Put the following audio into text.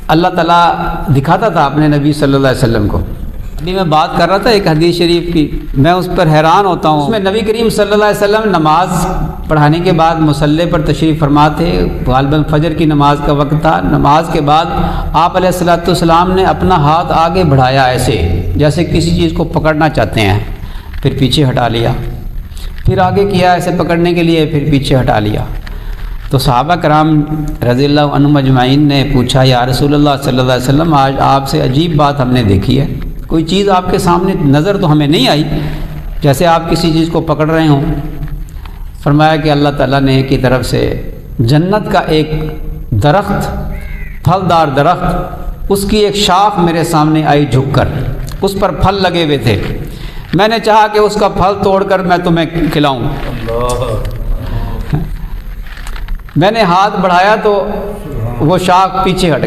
اللہ تعالیٰ دکھاتا تھا اپنے نبی صلی اللہ علیہ وسلم کو۔ ابھی میں بات کر رہا تھا ایک حدیث شریف کی، میں اس پر حیران ہوتا ہوں۔ اس میں نبی کریم صلی اللہ علیہ وسلم نماز پڑھانے کے بعد مصلی پر تشریف فرما تھے، غالباً فجر کی نماز کا وقت تھا۔ نماز کے بعد آپ علیہ السلام نے اپنا ہاتھ آگے بڑھایا، ایسے جیسے کسی چیز کو پکڑنا چاہتے ہیں، پھر پیچھے ہٹا لیا، پھر آگے کیا ایسے پکڑنے کے لیے، پھر پیچھے ہٹا لیا۔ تو صحابہ کرام رضی اللہ عنہم اجمعین نے پوچھا، یا رسول اللہ صلی اللہ علیہ وسلم، آج آپ سے عجیب بات ہم نے دیکھی ہے، کوئی چیز آپ کے سامنے نظر تو ہمیں نہیں آئی جیسے آپ کسی چیز کو پکڑ رہے ہوں۔ فرمایا کہ اللہ تعالیٰ نے کی طرف سے جنت کا ایک درخت، پھلدار درخت، اس کی ایک شاخ میرے سامنے آئی جھک کر، اس پر پھل لگے ہوئے تھے، میں نے چاہا کہ اس کا پھل توڑ کر میں تمہیں کھلاؤں، میں نے ہاتھ بڑھایا تو وہ شاخ پیچھے ہٹ